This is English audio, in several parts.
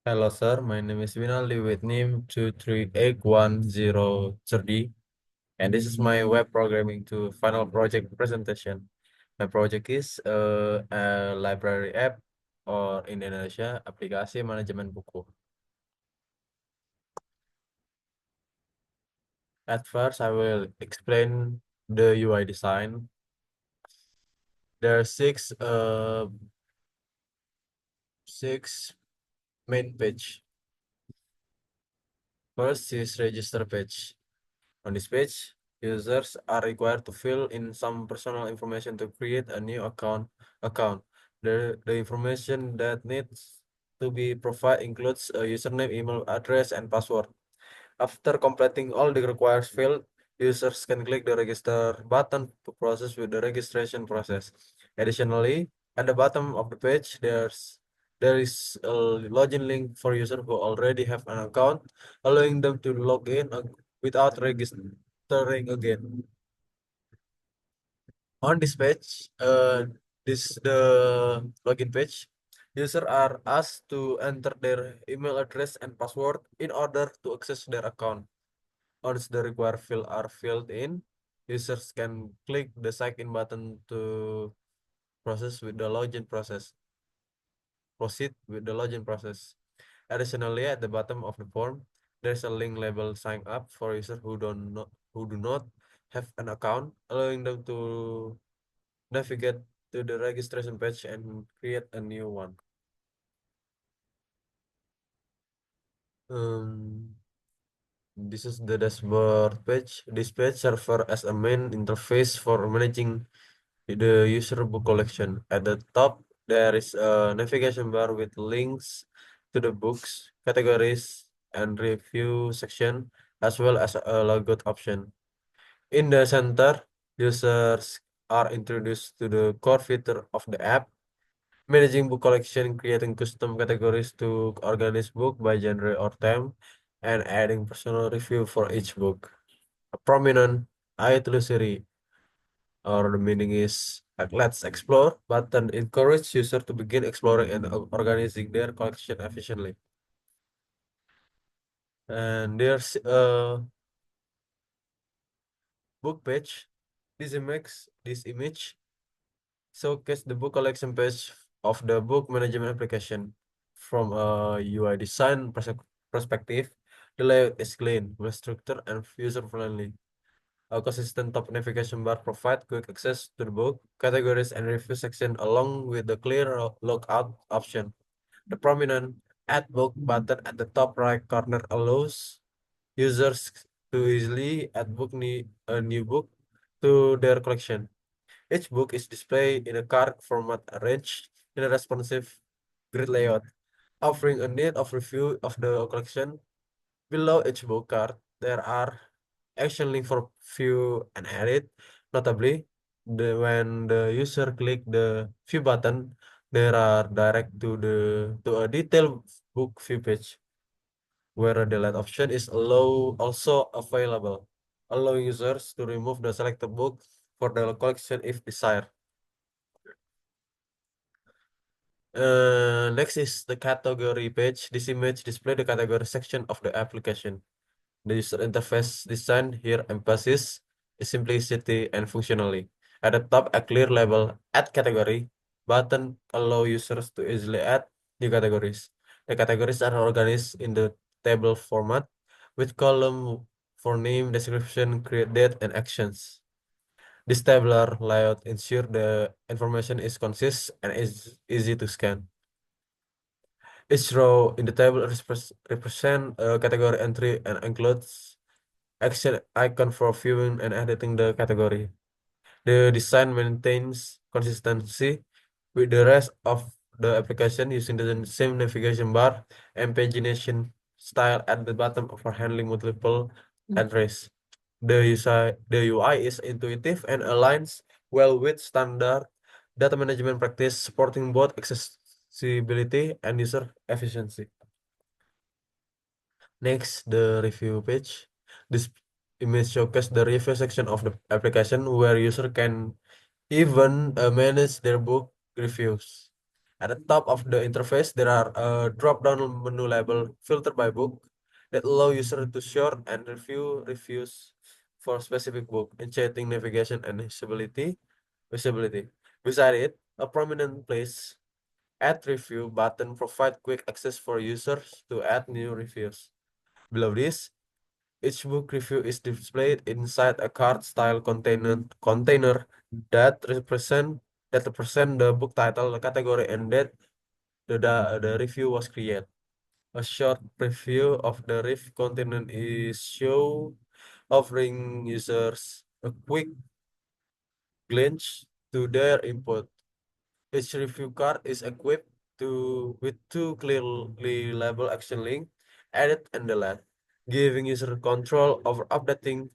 Hello, sir. My name is Winaldi with NIM 2381030, and this is my web programming to final project presentation. My project is a library app or in Indonesia aplikasi manajemen buku. At first, I will explain the UI design. There are six main page. First is register page. On this page, users are required to fill in some personal information to create a new account. The information that needs to be provided includes a username, email address, and password. After completing all the required field, users can click the register button to process with the registration process. Additionally, at the bottom of the page, there is a login link for users who already have an account, allowing them to log in without registering again. On this page, this the login page. Users are asked to enter their email address and password in order to access their account. Once the required fields are filled in, users can click the sign in button to process with the login process. Proceed with the login process. Additionally, at the bottom of the form, there's a link labeled sign up for users who do not have an account, allowing them to navigate to the registration page and create a new one. Um, this is the dashboard page. This page serves as a main interface for managing the user book collection. At the top, there is a navigation bar with links to the books, categories, and review section, as well as a logout option. In the center, users are introduced to the core feature of the app, managing book collection, creating custom categories to organize book by genre or theme, and adding personal review for each book. A prominent I glossary, or the meaning is like, let's explore button encourage user to begin exploring and organizing their collection efficiently. And there's a book page. This image showcase the book collection page of the book management application. From a UI design perspective, the layout is clean, well structured, and user friendly. A consistent top navigation bar provides quick access to the book, categories, and review section along with the clear logout option. The prominent Add Book button at the top right corner allows users to easily a new book to their collection. Each book is displayed in a card format arranged in a responsive grid layout, offering a neat overview of the collection. Below each book card, there are action links for view and edit. Notably, when the user click the view button, there are direct to a detailed book view page where a delete option is also available, allowing users to remove the selected book for the collection if desired. Next is the category page. This image displays the category section of the application. The user interface design here emphasizes simplicity and functionality. At the top, a clear label Add Category button allow users to easily add new categories. The categories are organized in the table format with column for name, description, create date, and actions. This tabular layout ensures the information is concise and is easy to scan. Each row in the table represent a category entry and includes action icon for viewing and editing the category. The design maintains consistency with the rest of the application using the same navigation bar and pagination style at the bottom for handling multiple entries. The UI is intuitive and aligns well with standard data management practice, supporting both accessibility and user efficiency. Next, the review page. This image showcases the review section of the application where user can even manage their book reviews. At the top of the interface, there are a drop-down menu labeled Filter by Book that allow user to sort and review reviews for specific book, enchanting navigation and visibility. Beside it, a prominent place Add Review button provide quick access for users to add new reviews. Below this, each book review is displayed inside a card-style container that represent the book title, the category, and that the review was created. A short preview of the review content is shown, offering users a quick glance to their input. Each review card is equipped with two clearly labeled action links, edit and delete, giving user control over updating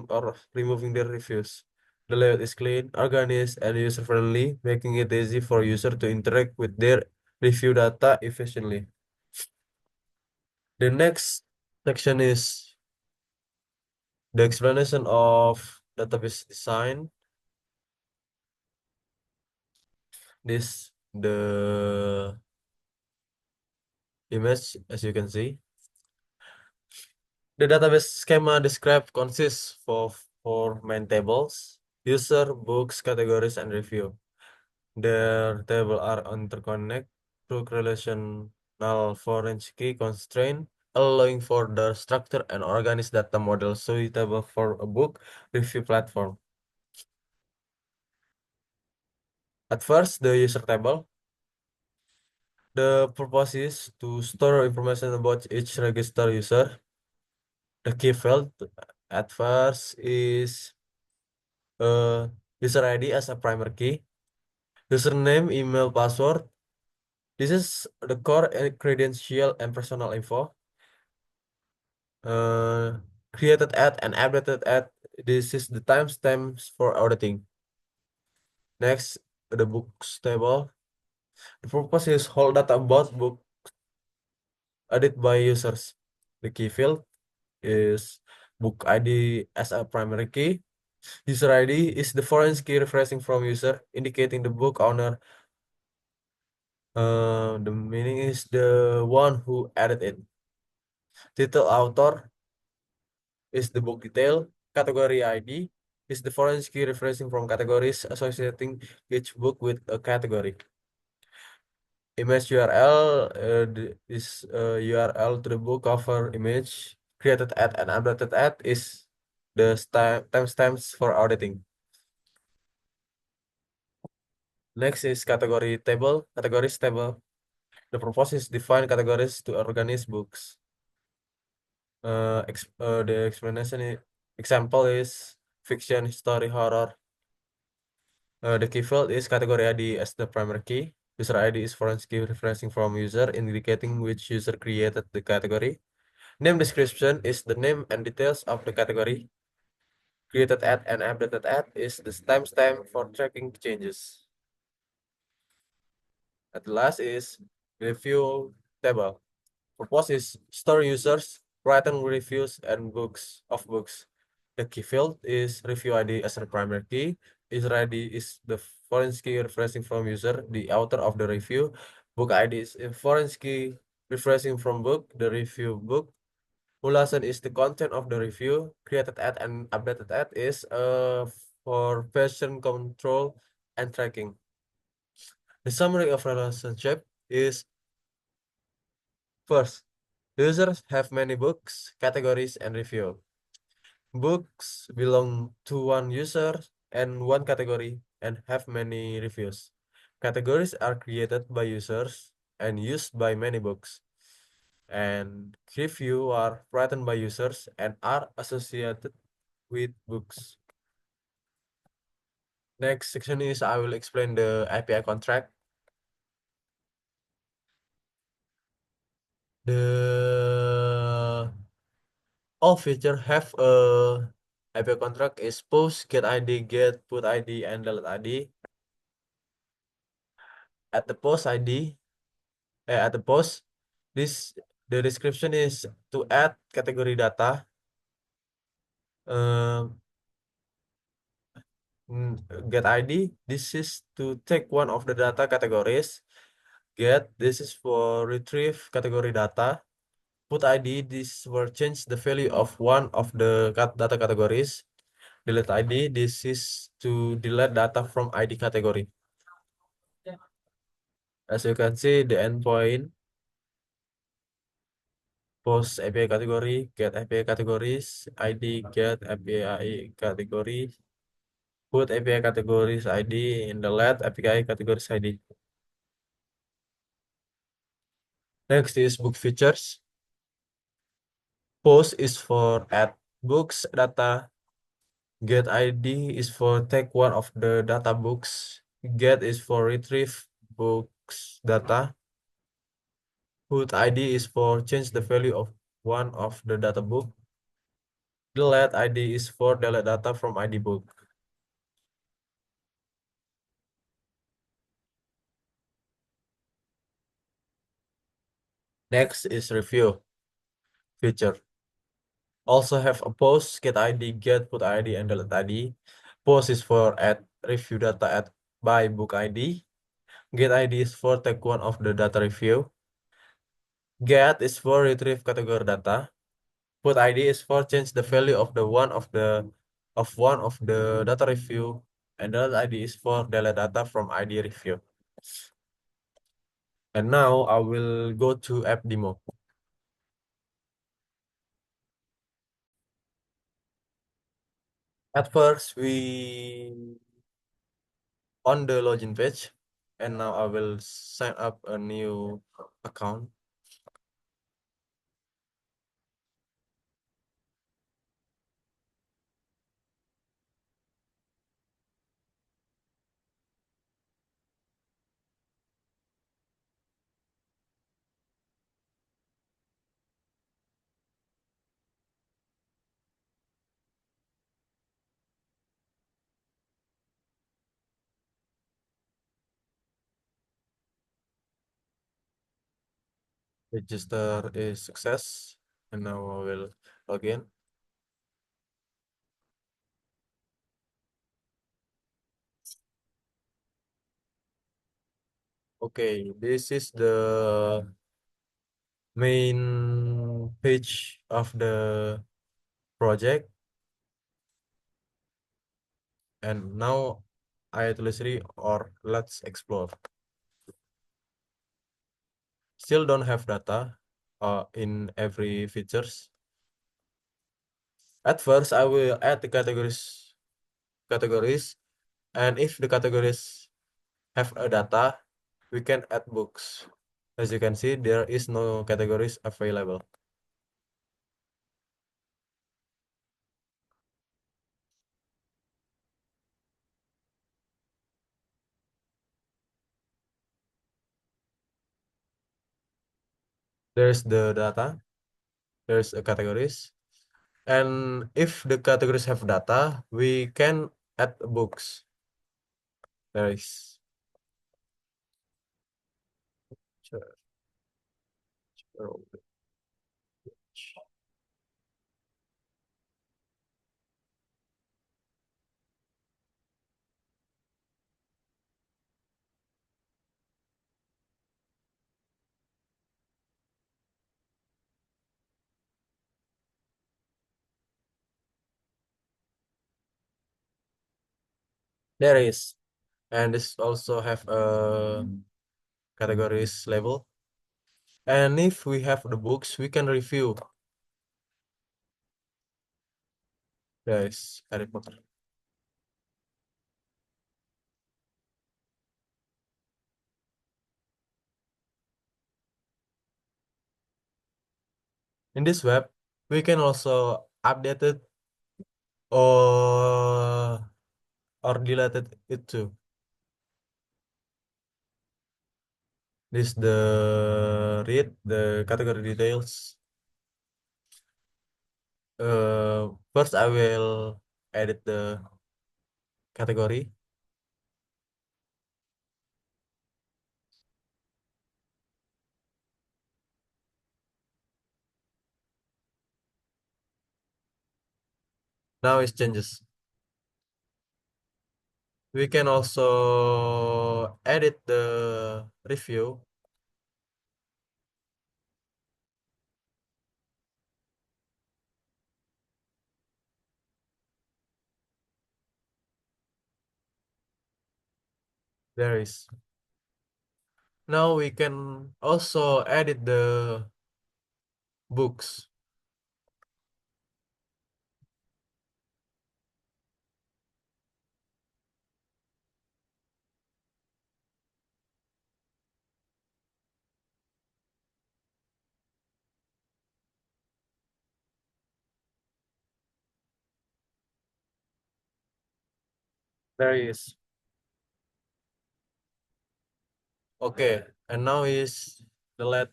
or removing their reviews. The layout is clean, organized, and user-friendly, making it easy for user to interact with their review data efficiently. The next section is the explanation of database design. This the image as you can see. The database schema described consists of four main tables: user, books, categories, and review. Their tables are interconnected through relational foreign key constraint, allowing for the structure and organized data model suitable for a book review platform. At first, the user table. The purpose is to store information about each registered user. The key field at first is uh, user ID as a primary key, username, email, password. This is the core credential and personal info. Uh, Created at and updated at. This is the timestamps for auditing. Next, the books table. The purpose is hold data about book added by users. The key field is book ID as a primary key. User ID is the foreign key referencing from user, indicating the book owner. The meaning is the one who added it. Title author is the book detail. Category ID is the foreign key referencing from categories associating each book with a category. Image URL is URL to the book cover image created at and updated at is the timestamps for auditing. Next is category table, categories table. The purpose is define categories to organize books. The example is fiction, history, horror. The key field is category ID as the primary key. User ID is foreign key referencing from user, indicating which user created the category. Name description is the name and details of the category. Created at and updated at is the timestamp for tracking changes. At the last is review table. Purpose is store users, written reviews and books of books. The key field is review ID as a primary key. User ID is the foreign key referencing from user, the author of the review. Book ID is a foreign key referencing from book, the review book. Ulasan is the content of the review. Created at and updated at is for version control and tracking. The summary of relationship is first, users have many books, categories, and review. Books belong to one user and one category and have many reviews. Categories are created by users and used by many books. And review are written by users and are associated with books. Next section is I will explain the API contract. The all feature have a API contract is post, get ID, get, put ID, and delete ID. At the post ID, at the post, this the description is to add category data. Um, Get ID, this is to take one of the data categories. Get, this is for retrieve category data. Put ID, this will change the value of one of the data categories. Delete ID, this is to delete data from ID category. As you can see, the endpoint, post API category, get API categories, ID, get API category, put API categories ID in the let API categories ID. Next is book features. Post is for add books data. Get ID is for take one of the data books. Get is for retrieve books data. Put ID is for change the value of one of the data book. Delete ID is for delete data from ID book. Next is review feature. Also have a post, get ID, get put ID, and delete ID. Post is for add review data at by book ID. Get ID is for take one of the data review. Get is for retrieve category data. Put ID is for change the value of one of the data review. And delete ID is for delete data from ID review. And now I will go to app demo. At first, we on the login page, and now I will sign up a new account. Register is success, and now I will log in. Okay, this is the main page of the project, and now I tulis or let's explore. Still don't have data in every features. At first, I will add the categories, and if the categories have a data, we can add books. As you can see, there is no categories available. There's the data, there's a categories, and if the categories have data, we can add books. There is. There is, and this also have a categories label. And if we have the books, we can review. There is Harry Potter. In this web, we can also update it or delete it too. This the read the category details. First I will edit the category. Now it changes. We can also edit the review. There is. Now we can also edit the books. There is. Okay, and now is the last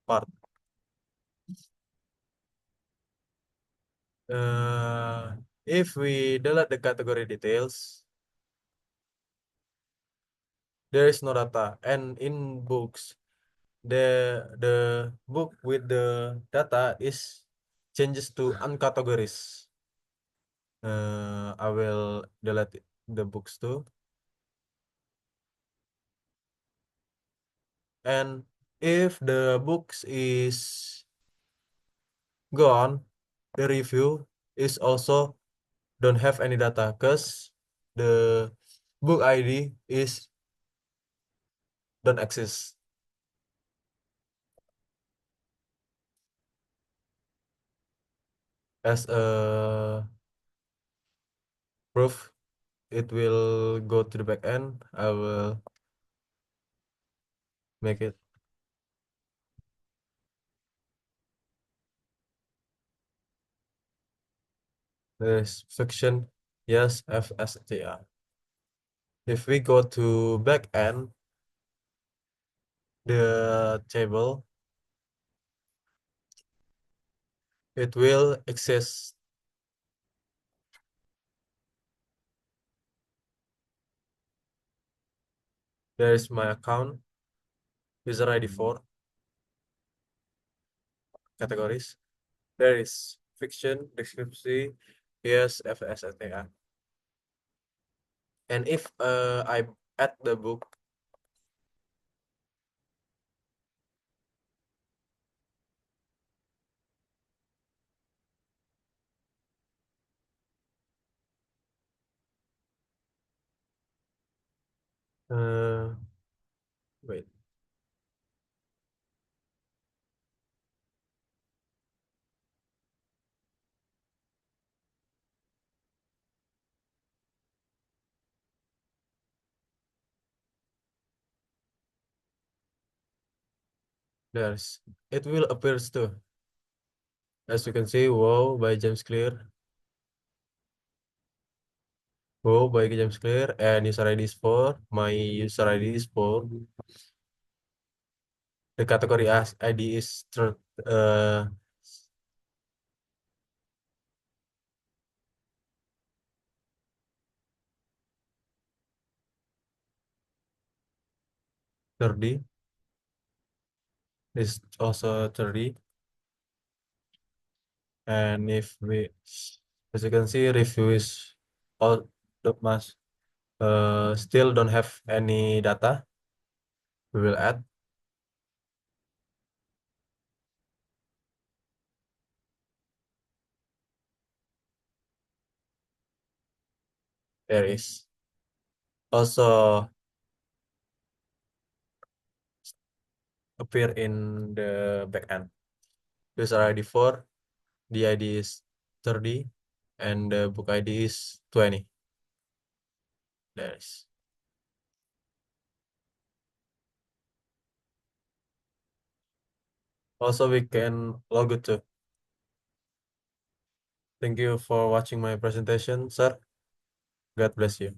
part. Uh, if we delete the category details, there is no data. And in books, the book with the data is changes to uncategories. I will delete the books too. And if the books is gone, the review is also don't have any data because the book ID is don't exist as a proof. It will go to the back end. I will make it this fiction. Yes, FSTR. If we go to back end, the table, it will exist. There is my account, user ID 4, categories. There is fiction, description, yes, FSTR. And if I add the book, uh, wait, there's it will appears too. As you can see, Wow by James Clear, Wow by James Clear, and user ID is 4. My user ID is 4. The category as ID is 30. Is also 30. And if we, as you can see, review is all the mas still don't have any data. We will add. There is also appear in the backend. User ID 4, the ID is 30, and the book ID is 20. There's also we can log it too. Thank you for watching my presentation, sir. God bless you.